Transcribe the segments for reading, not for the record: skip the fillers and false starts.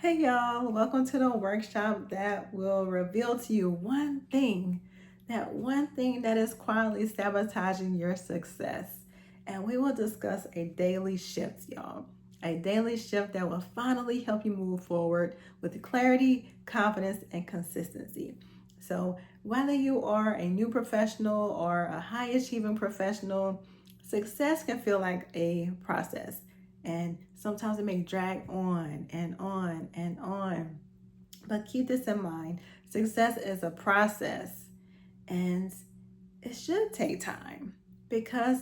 Hey y'all, welcome to the workshop that will reveal to you that one thing that is quietly sabotaging your success. And we will discuss a daily shift, y'all. A daily shift that will finally help you move forward with clarity, confidence, and consistency. So, whether you are a new professional or a high achieving professional, success can feel like a process, and sometimes it may drag on and on and on. But keep this in mind, success is a process, and it should take time because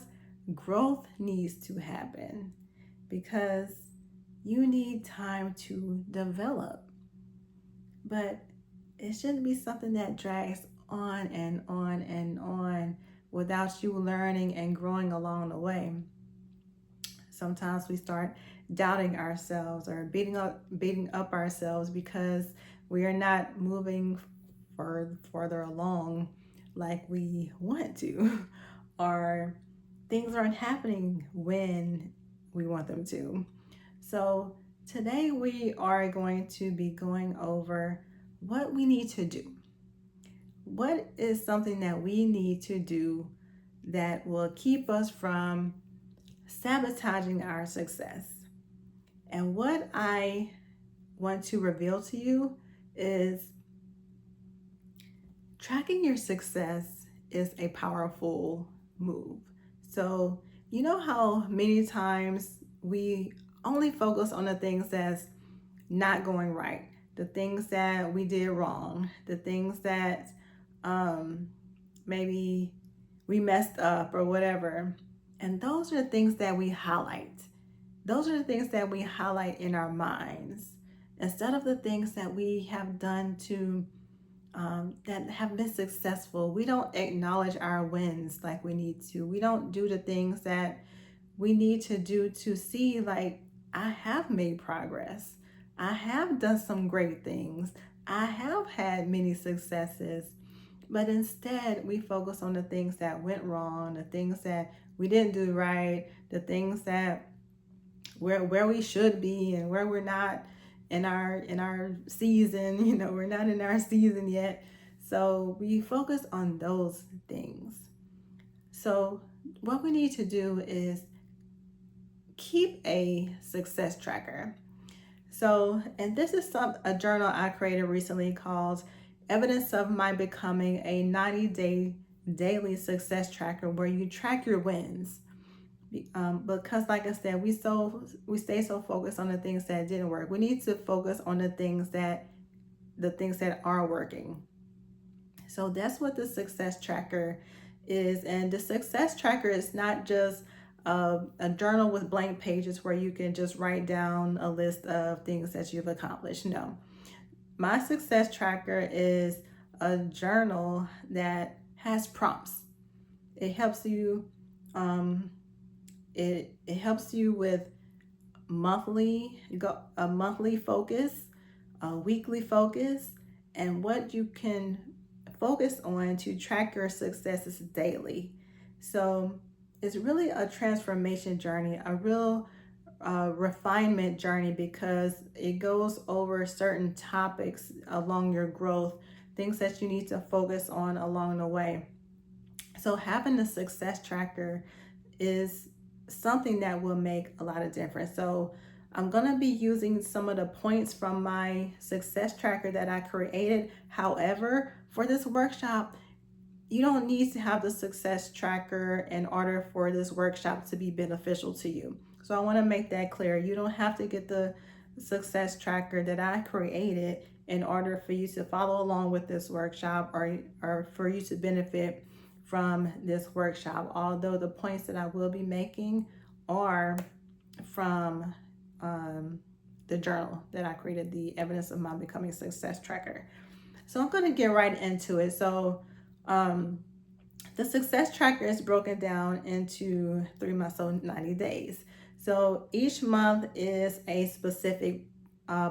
growth needs to happen, because you need time to develop. But it shouldn't be something that drags on and on and on without you learning and growing along the way. Sometimes we start doubting ourselves or beating up ourselves because we are not moving further along like we want to, or things aren't happening when we want them to. So today we are going to be going over what we need to do. What is something that we need to do that will keep us from sabotaging our success? And what I want to reveal to you is tracking your success is a powerful move. So, you know how many times we only focus on the things that's not going right, the things that we did wrong, the things that um, maybe we messed up or whatever. And those are the things that we highlight. Those are the things that we highlight in our minds instead of the things that we have done to that have been successful. We don't acknowledge our wins like we need to. We don't do the things that we need to do to see, like, I have made progress. I have done some great things. I have had many successes. But instead, we focus on the things that went wrong, the things that we didn't do right, the things that where we should be and where we're not in our season. We're not in our season yet. So we focus on those things. So what we need to do is keep a success tracker. So, and this is a journal I created recently called Evidence of My Becoming, a 90-day daily success tracker, where you track your wins. Because, like I said, we stay so focused on the things that didn't work. We need to focus on the things that are working. So that's what the success tracker is. And the success tracker is not just a journal with blank pages where you can just write down a list of things that you've accomplished. No, my success tracker is a journal that has prompts. It helps you. It helps you with a monthly focus, a weekly focus, and what you can focus on to track your successes daily. So it's really a transformation journey, a real refinement journey, because it goes over certain topics along your growth, things that you need to focus on along the way. So having a success tracker is something that will make a lot of difference. So I'm going to be using some of the points from my success tracker that I created. However, for this workshop, you don't need to have the success tracker in order for this workshop to be beneficial to you. So I want to make that clear. You don't have to get the success tracker that I created in order for you to follow along with this workshop, or for you to benefit from this workshop. Although the points that I will be making are from the journal that I created, the Evidence of My Becoming Success Tracker. So I'm going to get right into it. So the success tracker is broken down into 3 months, so 90 days. So each month is a specific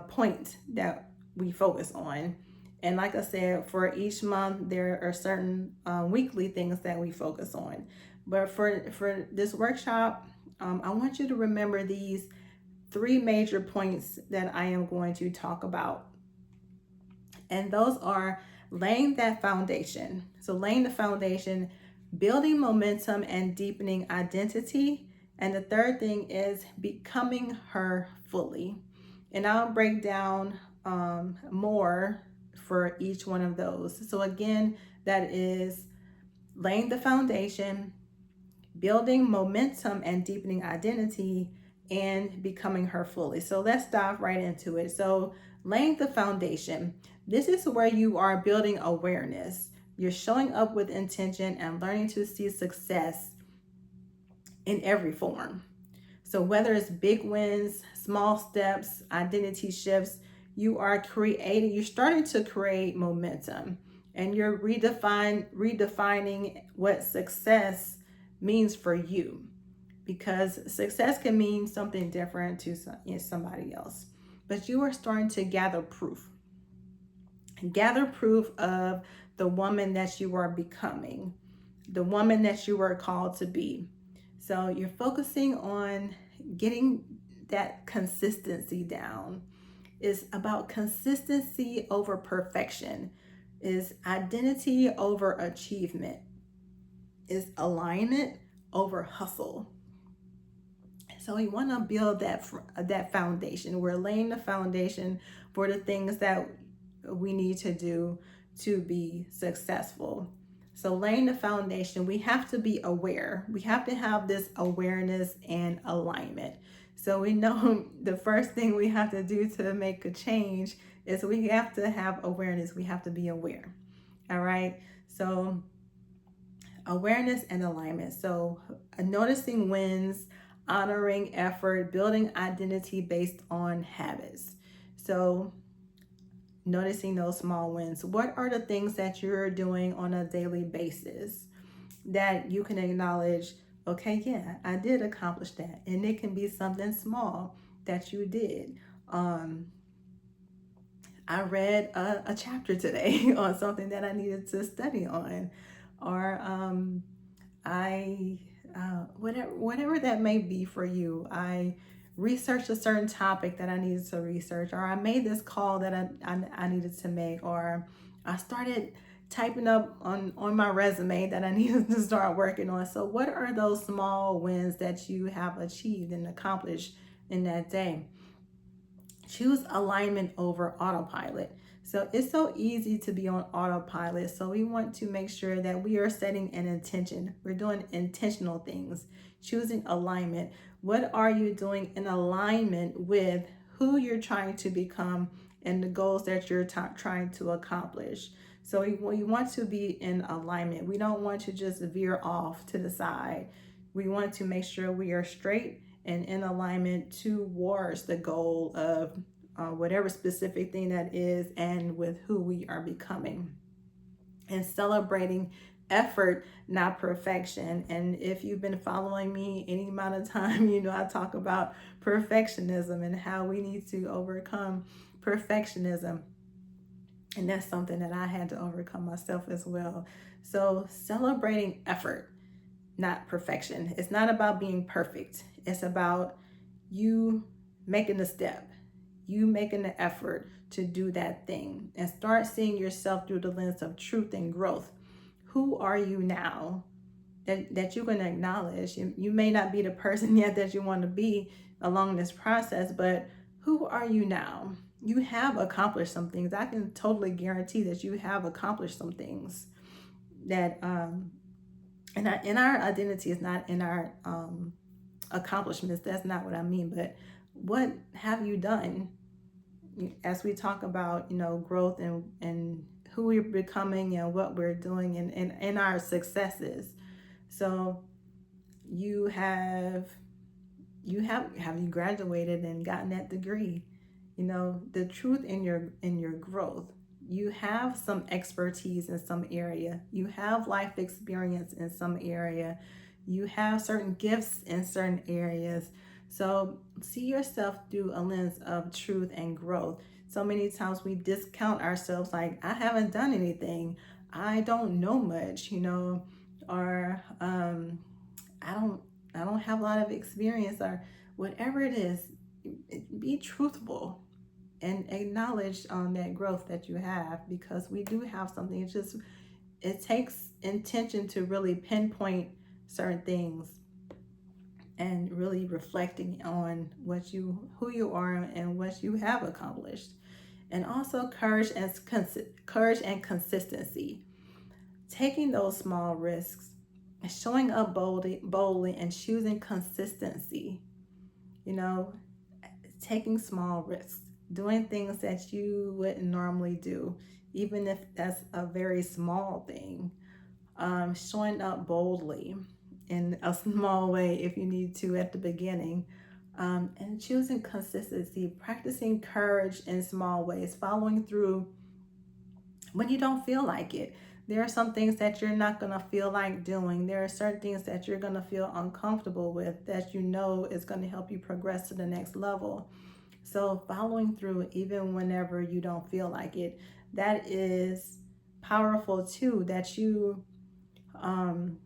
point that we focus on. And like I said, for each month, there are certain weekly things that we focus on. But for this workshop, I want you to remember these three major points that I am going to talk about. And those are laying that foundation. So, laying the foundation, building momentum, and deepening identity. And the third thing is becoming her fully. And I'll break down more for each one of those. So, again, that is laying the foundation, building momentum and deepening identity, and becoming her fully. So let's dive right into it. So, laying the foundation. This is where you are building awareness. You're showing up with intention and learning to see success in every form. So, whether it's big wins, small steps, identity shifts, you're starting to create momentum, and you're redefining what success means for you, because success can mean something different to somebody else. But you are starting to gather proof of the woman that you are becoming, the woman that you were called to be. So you're focusing on getting that consistency down. Is about consistency over perfection, is identity over achievement, is alignment over hustle. So we want to build that foundation. We're laying the foundation for the things that we need to do to be successful. So, laying the foundation, we have to be aware. We have to have this awareness and alignment. So we know the first thing we have to do to make a change is we have to have awareness. We have to be aware. All right. So, awareness and alignment. So, noticing wins, honoring effort, building identity based on habits. So, noticing those small wins. What are the things that you're doing on a daily basis that you can acknowledge? Okay, yeah, I did accomplish that. And it can be something small that you did. I read a chapter today on something that I needed to study on, or I whatever that may be for you. I researched a certain topic that I needed to research, or I made this call that I needed to make, or I started typing up on my resume that I needed to start working on. So what are those small wins that you have achieved and accomplished in that day? Choose alignment over autopilot. So it's so easy to be on autopilot. So we want to make sure that we are setting an intention. We're doing intentional things, choosing alignment. What are you doing in alignment with who you're trying to become and the goals that you're trying to accomplish? So we want to be in alignment. We don't want to just veer off to the side. We want to make sure we are straight and in alignment towards the goal of whatever specific thing that is, and with who we are becoming. And celebrating effort, not perfection. And if you've been following me any amount of time, you know I talk about perfectionism and how we need to overcome perfectionism. And that's something that I had to overcome myself as well. So, celebrating effort, not perfection. It's not about being perfect. It's about you making the step, you making the effort to do that thing, and start seeing yourself through the lens of truth and growth. Who are you now that you're going to acknowledge? You may not be the person yet that you want to be along this process, but who are you now? You have accomplished some things. I can totally guarantee that you have accomplished some things that and our identity is not in our accomplishments. That's not what I mean. But what have you done? As we talk about, growth and who we're becoming and what we're doing and our successes. So have you graduated and gotten that degree? The truth in your growth. You have some expertise in some area. You have life experience in some area. You have certain gifts in certain areas. So see yourself through a lens of truth and growth. So many times we discount ourselves, like, I haven't done anything. I don't know much, or I don't have a lot of experience, or whatever it is. be truthful and acknowledge that growth that you have, because we do have something. It takes intention to really pinpoint certain things and really reflecting on who you are and what you have accomplished. And also courage and consistency, taking those small risks, showing up boldly and choosing consistency. You know, taking small risks, doing things that you wouldn't normally do, even if that's a very small thing. Showing up boldly in a small way if you need to at the beginning. And choosing consistency, practicing courage in small ways, following through when you don't feel like it. There are some things that you're not going to feel like doing. There are certain things that you're going to feel uncomfortable with that you know is going to help you progress to the next level. So, following through even whenever you don't feel like it, that is powerful too, that you um,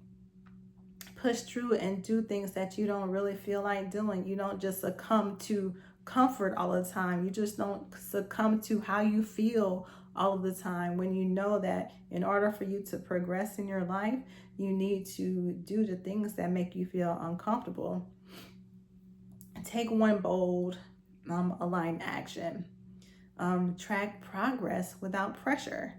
push through and do things that you don't really feel like doing. You don't just succumb to comfort all the time. You just don't succumb to how you feel all of the time, when you know that in order for you to progress in your life, you need to do the things that make you feel uncomfortable. Take one bold, aligned action. Track progress without pressure.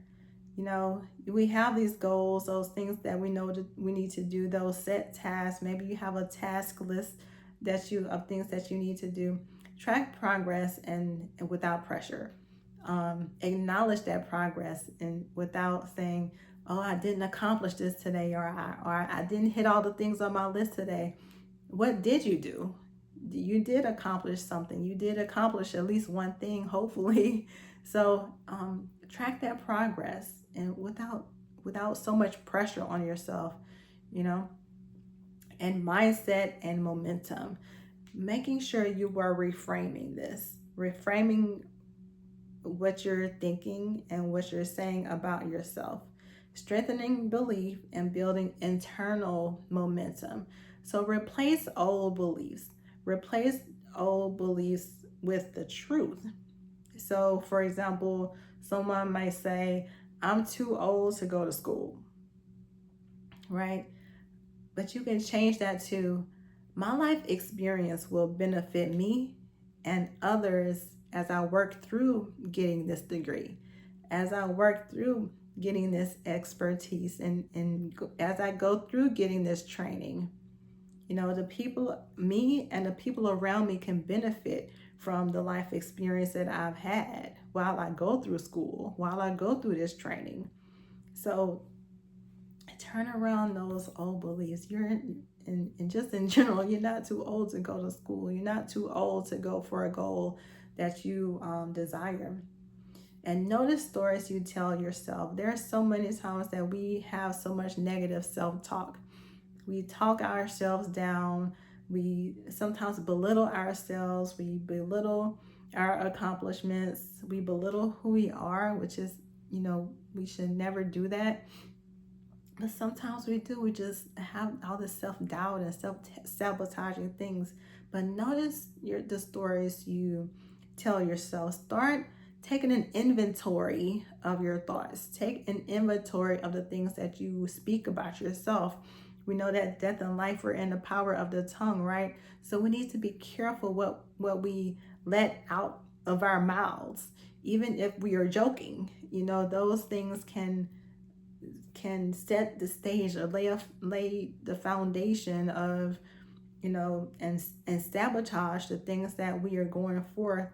You know, we have these goals, those things that we know that we need to do, those set tasks. Maybe you have a task list of things that you need to do. Track progress and without pressure. Acknowledge that progress and without saying, "Oh, I didn't accomplish this today," or I didn't hit all the things on my list today. What did you do? You did accomplish something. You did accomplish at least one thing, hopefully. So track that progress, and without so much pressure on yourself, you know. And mindset and momentum, making sure you are reframing what you're thinking and what you're saying about yourself, strengthening belief and building internal momentum. So replace old beliefs with the truth. So, for example, someone might say, "I'm too old to go to school," right? But you can change that to, "My life experience will benefit me and others as I work through getting this degree, as I work through getting this expertise, and as I go through getting this training." You know, me and the people around me can benefit from the life experience that I've had while I go through school, while I go through this training. So turn around those old beliefs. And just in general, you're not too old to go to school. You're not too old to go for a goal that you desire. And notice stories you tell yourself. There are so many times that we have so much negative self-talk. We talk ourselves down. We sometimes belittle ourselves. We belittle our accomplishments. We belittle who we are, which is, we should never do that. But sometimes we do. We just have all this self-doubt and self-sabotaging things. But notice the stories you tell yourself. Start taking an inventory of your thoughts. Take an inventory of the things that you speak about yourself. We know that death and life are in the power of the tongue, right? So we need to be careful what we let out of our mouths. Even if we are joking, those things can set the stage or lay the foundation of, and sabotage the things that we are going forth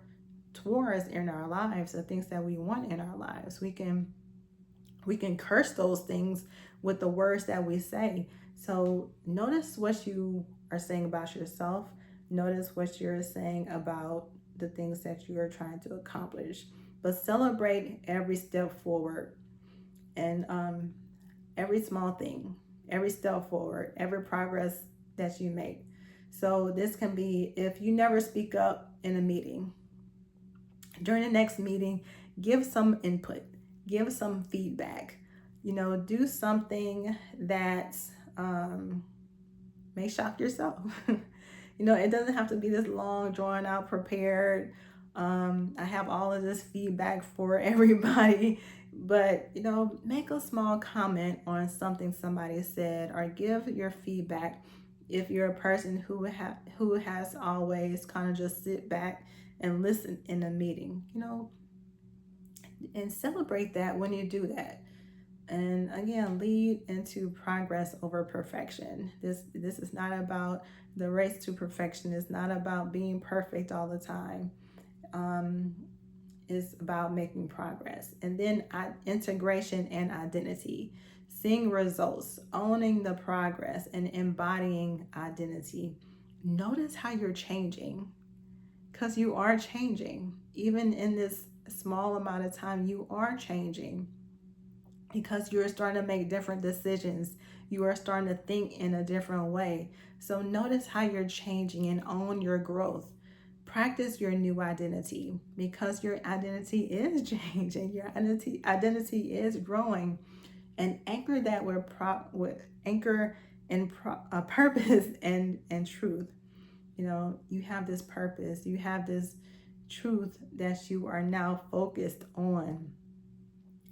towards in our lives, the things that we want in our lives. We can curse those things with the words that we say. So notice what you are saying about yourself. Notice what you're saying about the things that you are trying to accomplish. But celebrate every step forward, and every small thing, every step forward, every progress that you make. So this can be, if you never speak up in a meeting, during the next meeting, give some input, give some feedback, do something that may shock yourself. It doesn't have to be this long, drawn out, prepared. I have all of this feedback for everybody, but make a small comment on something somebody said, or give your feedback if you're a person who has always kind of just sit back and listen in a meeting, and celebrate that when you do that. And again, lead into progress over perfection. This is not about the race to perfection. It's not about being perfect all the time. um, is about making progress. And then integration and identity, seeing results, owning the progress, and embodying identity. Notice how you're changing, because you are changing. Even in this small amount of time, you are changing, because you're starting to make different decisions. You are starting to think in a different way. So notice how you're changing and own your growth. Practice your new identity, because your identity is changing. Your identity is growing, and anchor that with anchor in purpose and truth. You have this purpose. You have this truth that you are now focused on.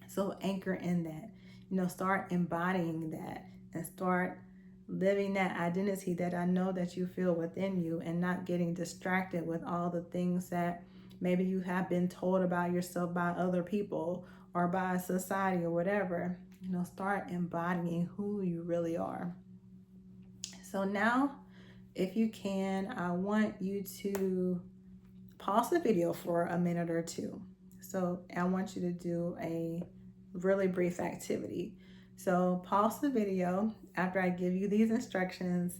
So anchor in that. Start embodying that, and start living that identity that I know that you feel within you, and not getting distracted with all the things that maybe you have been told about yourself by other people or by society or whatever. Start embodying who you really are. So now, if you can, I want you to pause the video for a minute or two. So I want you to do a really brief activity. So pause the video after I give you these instructions,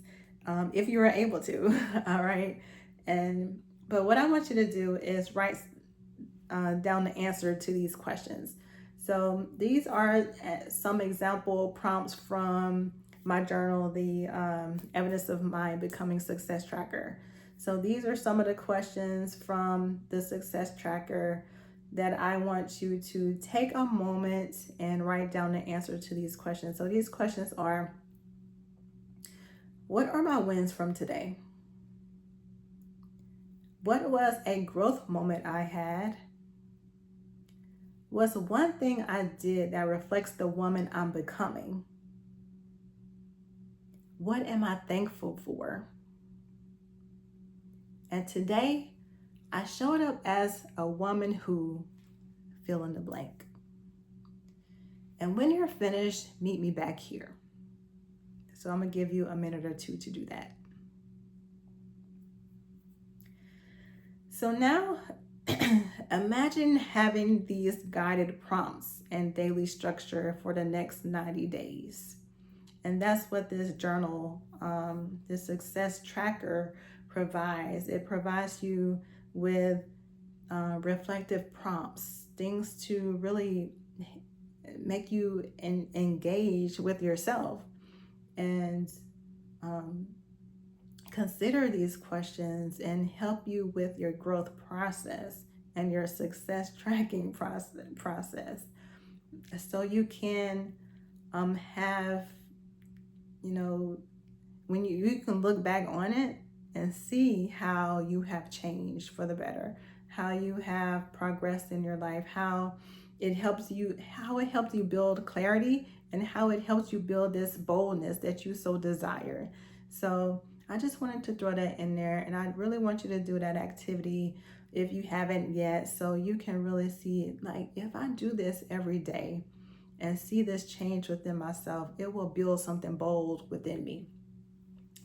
if you are able to. All right. But what I want you to do is write down the answer to these questions. So these are some example prompts from my journal, the Evidence of My Becoming Success Tracker. So these are some of the questions from the Success Tracker that I want you to take a moment and write down the answer to these questions. So these questions are: what are my wins from today? What was a growth moment I had? What's one thing I did that reflects the woman I'm becoming? What am I thankful for? And today, I showed up as a woman who, fill in the blank. And when you're finished, meet me back here. So I'm going to give you a minute or two to do that. So now, imagine having these guided prompts and daily structure for the next 90 days. And that's what this journal, this success tracker provides. It provides you with reflective prompts, things to really make you engage with yourself, and consider these questions and help you with your growth process and your success tracking process. So you can have, when you can look back on it and see how you have changed for the better, how you have progressed in your life, how it helps you build clarity, and how it helps you build this boldness that you so desire. So I just wanted to throw that in there, and I really want you to do that activity if you haven't yet, so you can really see, like, if I do this every day and see this change within myself, it will build something bold within me.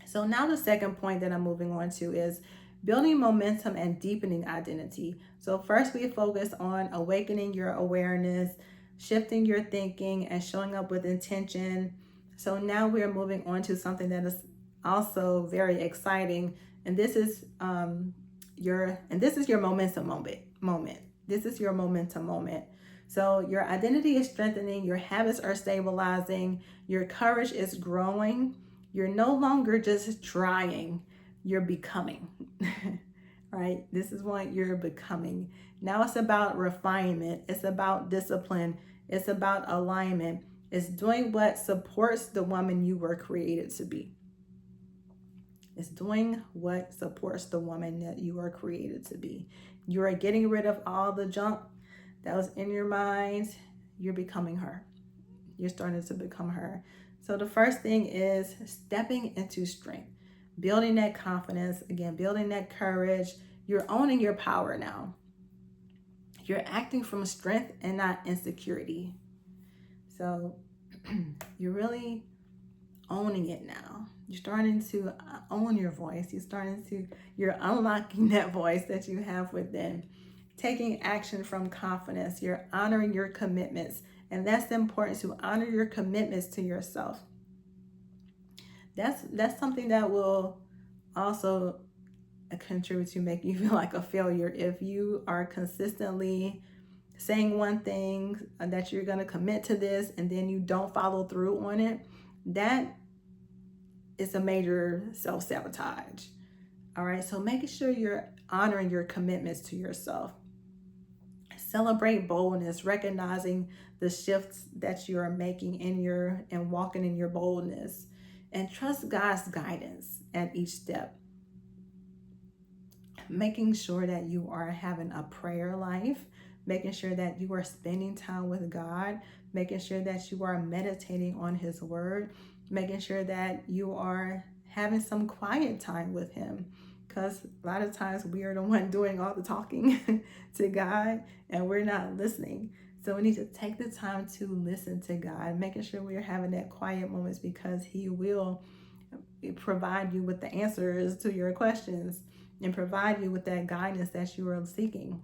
So now the second point that I'm moving on to is building momentum and deepening identity. So first we focus on awakening your awareness, shifting your thinking, and showing up with intention. So now we're moving on to something that is also very exciting, and this is your momentum moment. This is your momentum moment. So your identity is strengthening, your habits are stabilizing, your courage is growing. You're no longer just trying, you're becoming. Right? This is what you're becoming. Now it's about refinement, it's about discipline, it's about alignment, it's doing what supports the woman you were created to be. It's doing what supports the woman that you are created to be. You are getting rid of all the junk that was in your mind. You're becoming her. You're starting to become her. So the first thing is stepping into strength, building that confidence, again, building that courage. You're owning your power now. You're acting from strength and not insecurity. So you're really owning it now. You're starting to own your voice. You're unlocking that voice that you have within. Taking action from confidence. You're honoring your commitments. And that's important, to honor your commitments to yourself. That's something that will also contribute to make you feel like a failure. If you are consistently saying one thing, that you're going to commit to this, and then you don't follow through on it, that is a major self-sabotage. All right, so making sure you're honoring your commitments to yourself. Celebrate boldness, recognizing the shifts that you are making and walking in your boldness, and trust God's guidance at each step. Making sure that you are having a prayer life, making sure that you are spending time with God, making sure that you are meditating on His Word, making sure that you are having some quiet time with Him. Because a lot of times we are the one doing all the talking to God and we're not listening. So we need to take the time to listen to God, making sure we are having that quiet moments, because He will provide you with the answers to your questions and provide you with that guidance that you are seeking.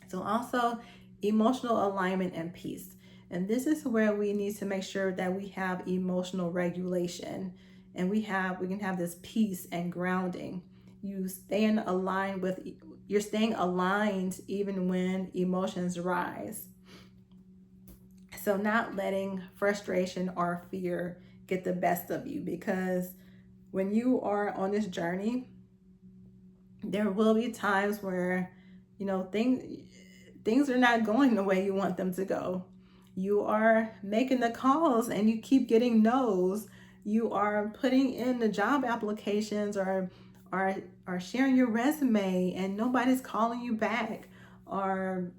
So also emotional alignment and peace. And this is where we need to make sure that we have emotional regulation, and we can have this peace and grounding. You're staying aligned even when emotions rise. So not letting frustration or fear get the best of you, because when you are on this journey, there will be times where, things are not going the way you want them to go. You are making the calls and you keep getting no's. You are putting in the job applications, or are sharing your resume and nobody's calling you back, or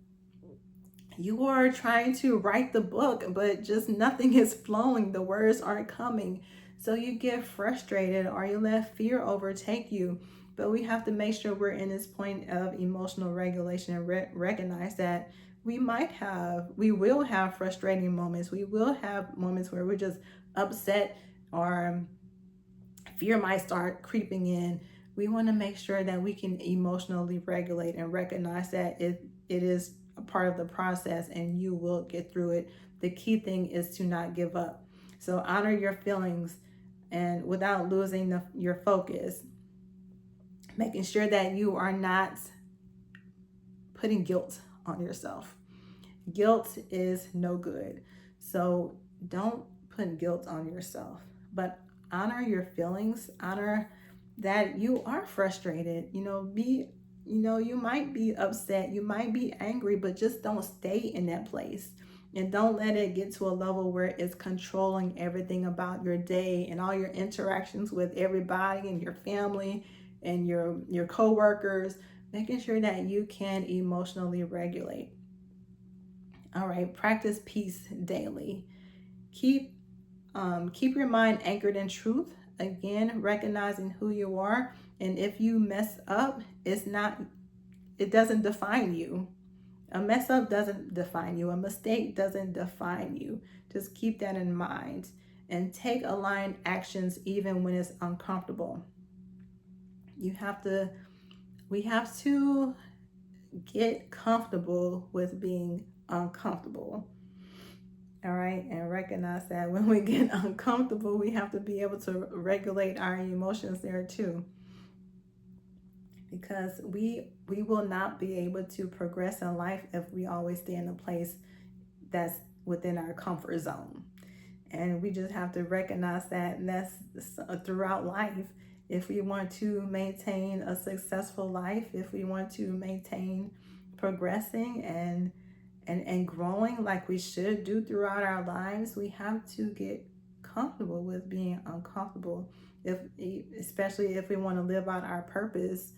you are trying to write the book but just nothing is flowing, the words aren't coming. So you get frustrated or you let fear overtake you. But we have to make sure we're in this point of emotional regulation and recognize that we will have frustrating moments. We will have moments where we're just upset, or fear might start creeping in. We want to make sure that we can emotionally regulate and recognize that it is a part of the process and you will get through it. The key thing is to not give up. So honor your feelings and without losing your focus. Making sure that you are not putting guilt on yourself. Guilt is no good. So don't put guilt on yourself, but honor your feelings. Honor that you are frustrated. You might be upset, you might be angry, but just don't stay in that place. And don't let it get to a level where it's controlling everything about your day and all your interactions with everybody and your family and your coworkers. Making sure that you can emotionally regulate. All right, practice peace daily. Keep your mind anchored in truth. Again, recognizing who you are, and if you mess up, it doesn't define you. A mess up doesn't define you. A mistake doesn't define you. Just keep that in mind and take aligned actions even when it's uncomfortable. We have to get comfortable with being uncomfortable. All right, and recognize that when we get uncomfortable, we have to be able to regulate our emotions there too. Because we will not be able to progress in life if we always stay in a place that's within our comfort zone. And we just have to recognize that, and that's throughout life. If we want to maintain a successful life, if we want to maintain progressing and growing like we should do throughout our lives, we have to get comfortable with being uncomfortable. if especially if we want to live out our purpose,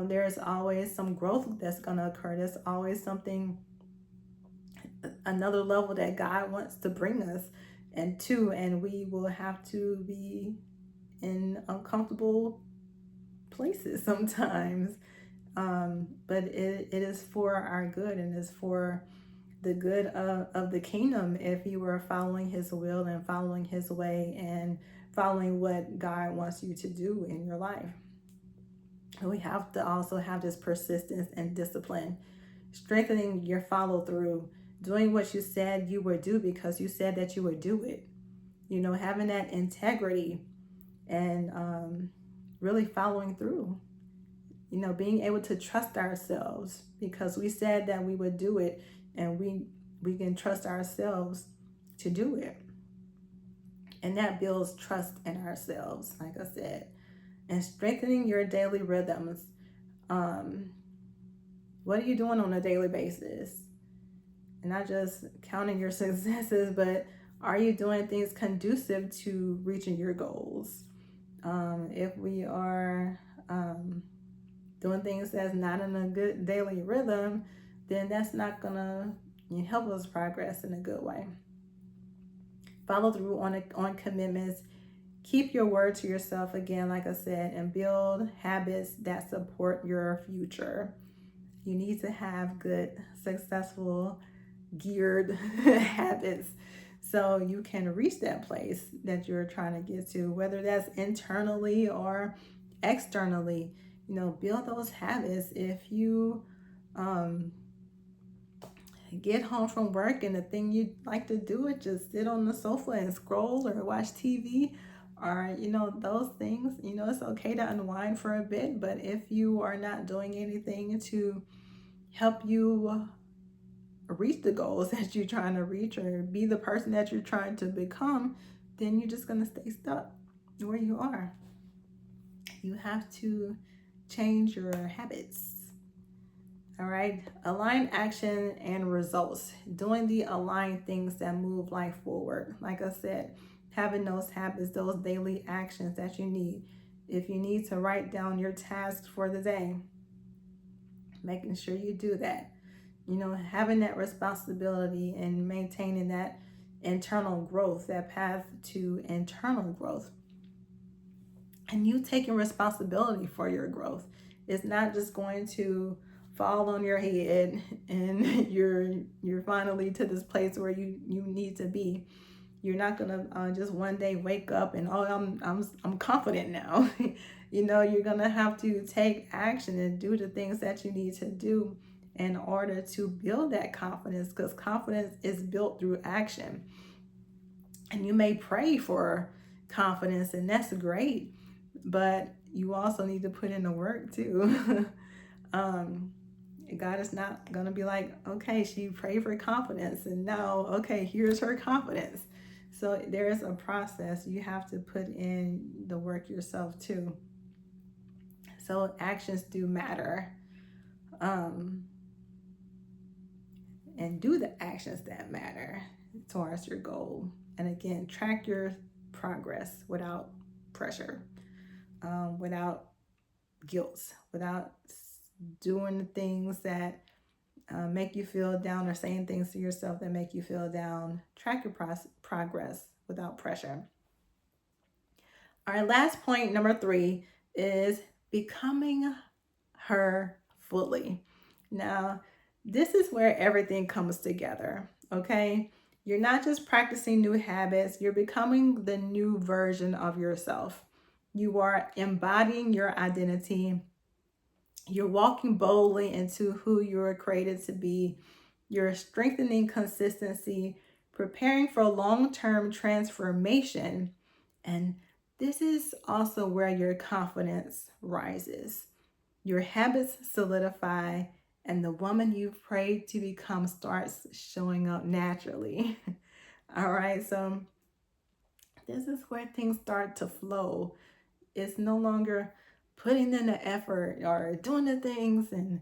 there's always some growth that's going to occur. There's always something, another level that God wants to bring us and we will have to be in uncomfortable places sometimes. But it is for our good, and it's for the good of the kingdom if you are following his will and following his way and following what God wants you to do in your life. We have to also have this persistence and discipline, strengthening your follow through, doing what you said you would do because you said that you would do it. Having that integrity and really following through. Being able to trust ourselves because we said that we would do it, and we can trust ourselves to do it. And that builds trust in ourselves, like I said. And strengthening your daily rhythms. What are you doing on a daily basis? And not just counting your successes, but are you doing things conducive to reaching your goals? If we are doing things that's not in a good daily rhythm, then that's not gonna help us progress in a good way. Follow through on commitments. Keep your word to yourself, again, like I said, and build habits that support your future. You need to have good, successful, geared habits so you can reach that place that you're trying to get to, whether that's internally or externally. Build those habits. If you get home from work and the thing you like to do is just sit on the sofa and scroll or watch TV, or those things, it's okay to unwind for a bit. But if you are not doing anything to help you reach the goals that you're trying to reach or be the person that you're trying to become, then you're just going to stay stuck where you are. You have to change your habits. All right. Align action and results. Doing the aligned things that move life forward. Like I said, having those habits, those daily actions that you need. If you need to write down your tasks for the day, making sure you do that. Having that responsibility and maintaining that internal growth, that path to internal growth. And you taking responsibility for your growth. It's not just going to fall on your head and you're finally to this place where you need to be. You're not gonna just one day wake up and I'm confident now. You're gonna have to take action and do the things that you need to do in order to build that confidence, because confidence is built through action. And you may pray for confidence, and that's great, but you also need to put in the work too. God is not going to be like, okay, she prayed for confidence and now, okay, here's her confidence. So there is a process. You have to put in the work yourself too. So actions do matter. And do the actions that matter towards your goal. And again, track your progress without pressure, without guilt, without doing the things that make you feel down or saying things to yourself that make you feel down. Track your progress without pressure. Our last point, number 3, is becoming her fully. Now, this is where everything comes together, okay? You're not just practicing new habits, you're becoming the new version of yourself. You are embodying your identity. You're walking boldly into who you were created to be. You're strengthening consistency, preparing for long-term transformation. And this is also where your confidence rises. Your habits solidify, and the woman you've prayed to become starts showing up naturally. All right, so this is where things start to flow. It's no longer putting in the effort or doing the things and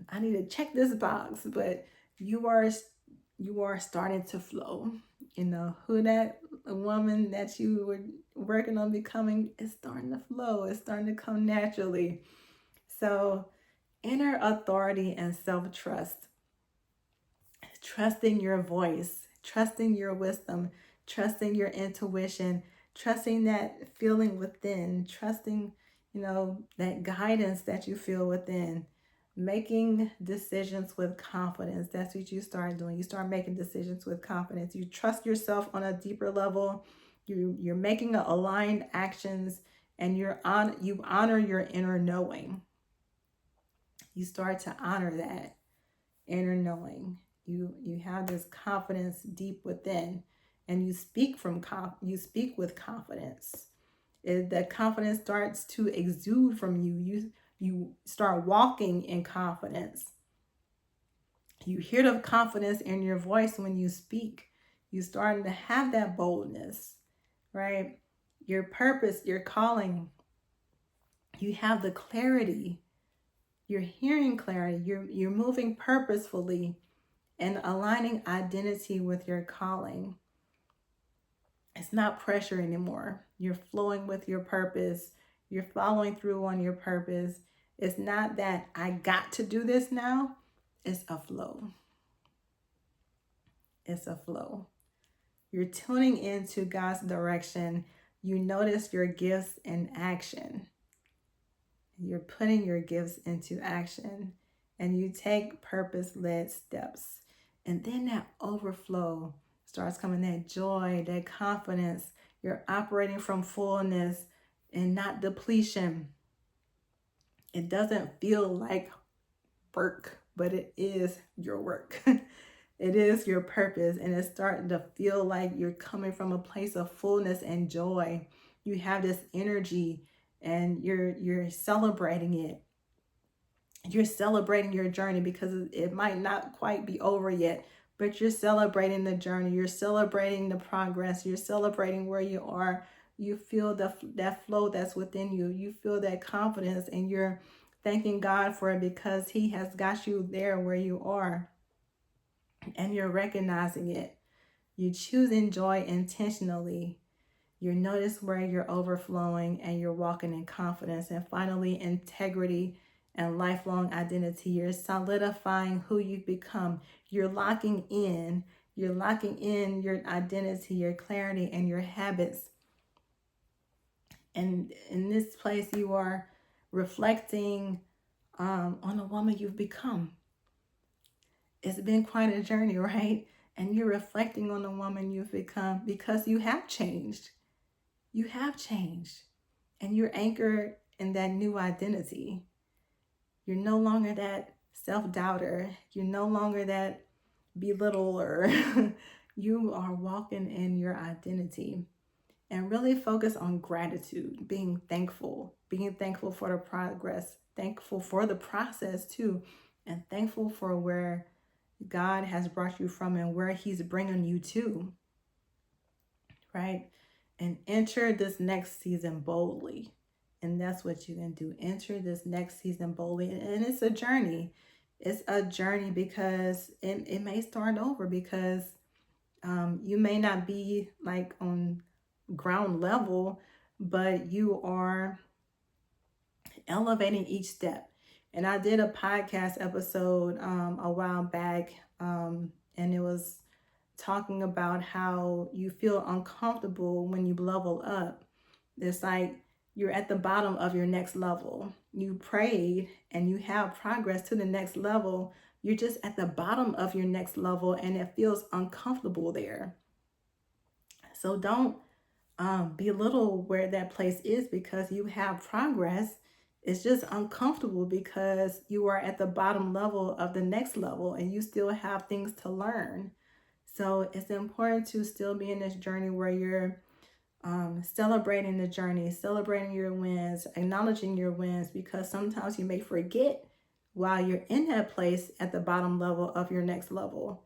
I need to check this box, but you are starting to flow. Who that woman that you were working on becoming, it's starting to flow. It's starting to come naturally. So, inner authority and self trust, trusting your voice, trusting your wisdom, trusting your intuition, trusting that feeling within, trusting, that guidance that you feel within, making decisions with confidence. That's what you start doing. You start making decisions with confidence. You trust yourself on a deeper level. You're making aligned actions, and you honor your inner knowing. You start to honor that inner knowing. You have this confidence deep within, and you speak you speak with confidence. That confidence starts to exude from you. You start walking in confidence. You hear the confidence in your voice when you speak. You starting to have that boldness, right? Your purpose, your calling. You have the clarity. You're hearing clarity. You're moving purposefully and aligning identity with your calling. It's not pressure anymore. You're flowing with your purpose. You're following through on your purpose. It's not that I got to do this now. It's a flow. It's a flow. You're tuning into God's direction. You notice your gifts in action. You're putting your gifts into action, and you take purpose-led steps. And then that overflow starts coming, that joy, that confidence. You're operating from fullness and not depletion. It doesn't feel like work, but it is your work. It is your purpose, and it's starting to feel like you're coming from a place of fullness and joy. You have this energy, and you're celebrating it. You're celebrating your journey, because it might not quite be over yet, but you're celebrating the journey. You're celebrating the progress. You're celebrating where you are. You feel that flow that's within you. You feel that confidence, and you're thanking God for it, because He has got you there where you are, and you're recognizing it. You choosing joy intentionally. You notice where you're overflowing, and you're walking in confidence. And finally, integrity and lifelong identity. You're solidifying who you've become. You're locking in your identity, your clarity, and your habits. And in this place, you are reflecting on the woman you've become. It's been quite a journey, right? And you're reflecting on the woman you've become, because you have changed. You have changed, and you're anchored in that new identity. You're no longer that self-doubter. You're no longer that belittler. You are walking in your identity, and really focus on gratitude, being thankful for the progress, thankful for the process too, and thankful for where God has brought you from and where He's bringing you to, right? And enter this next season boldly. And that's what you can do. Enter this next season boldly. And it's a journey. It's a journey, because it may start over, because you may not be like on ground level, but you are elevating each step. And I did a podcast episode a while back, and it was talking about how you feel uncomfortable when you level up. It's like you're at the bottom of your next level. You prayed and you have progress to the next level. You're just at the bottom of your next level, and it feels uncomfortable there. So don't belittle where that place is, because you have progress. It's just uncomfortable because you are at the bottom level of the next level, and you still have things to learn. So it's important to still be in this journey where you're celebrating the journey, celebrating your wins, acknowledging your wins, because sometimes you may forget while you're in that place at the bottom level of your next level,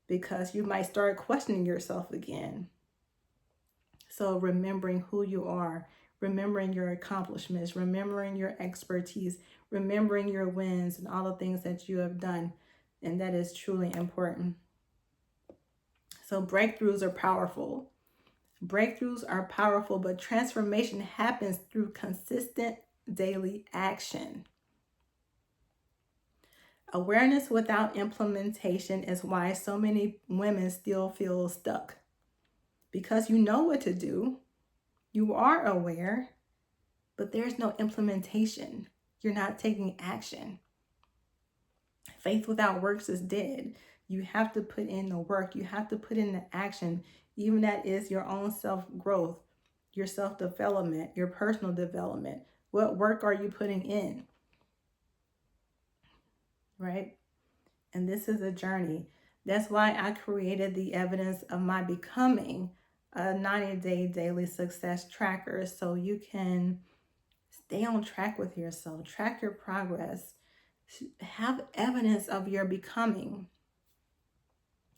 because you might start questioning yourself again. So remembering who you are, remembering your accomplishments, remembering your expertise, remembering your wins and all the things that you have done. And that is truly important. So breakthroughs are powerful. Breakthroughs are powerful, but transformation happens through consistent daily action. Awareness without implementation is why so many women still feel stuck. Because you know what to do, you are aware, but there's no implementation. You're not taking action. Faith without works is dead. You have to put in the work. You have to put in the action. Even that is your own self-growth, your self-development, your personal development. What work are you putting in? Right? And this is a journey. That's why I created the evidence of my becoming a 90-day daily success tracker, so you can stay on track with yourself, track your progress, have evidence of your becoming,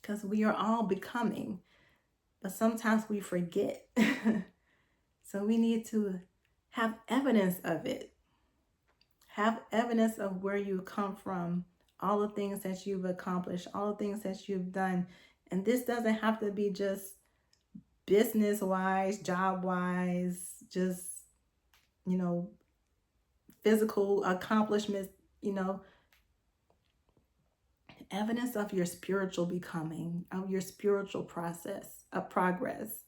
because we are all becoming, but sometimes we forget. So we need to have evidence of it. Have evidence of where you come from, all the things that you've accomplished, all the things that you've done. And this doesn't have to be just business wise, job wise, just, physical accomplishments, evidence of your spiritual becoming, of your spiritual process of progress,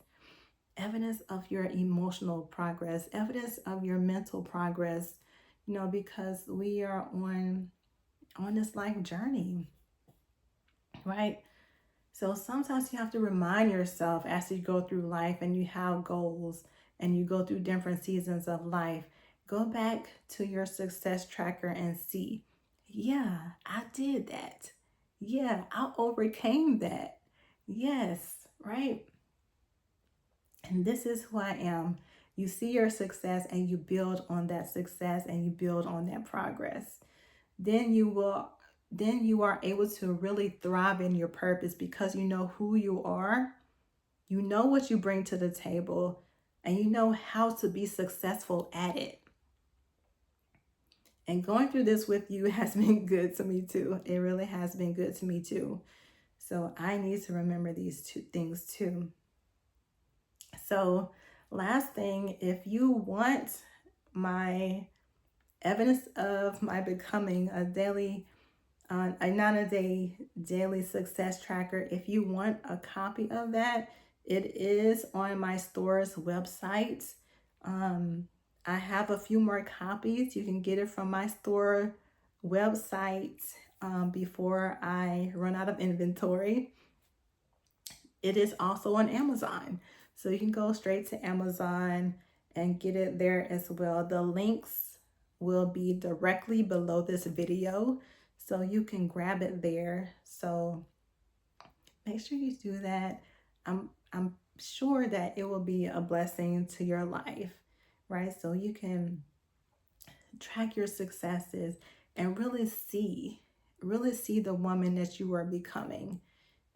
evidence of your emotional progress, evidence of your mental progress, because we are on this life journey, right? So sometimes you have to remind yourself as you go through life and you have goals and you go through different seasons of life, go back to your success tracker and see, yeah, I did that. Yeah, I overcame that. Yes, right? And this is who I am. You see your success and you build on that success and you build on that progress. Then you are able to really thrive in your purpose because you know who you are. You know what you bring to the table and you know how to be successful at it. And going through this with you has been good to me too. It really has been good to me too. So I need to remember these two things too. So last thing, if you want my evidence of my becoming a 90-day daily success tracker, if you want a copy of that, it is on my store's website. I have a few more copies. You can get it from my store website before I run out of inventory. It is also on Amazon. So you can go straight to Amazon and get it there as well. The links will be directly below this video, so you can grab it there. So make sure you do that. I'm sure that it will be a blessing to your life, right? So you can track your successes and really see the woman that you are becoming,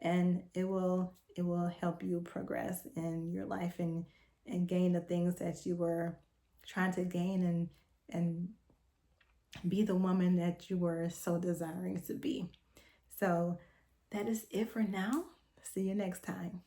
and it will help you progress in your life and gain the things that you were trying to gain and be the woman that you were so desiring to be. So that is it for now. See you next time.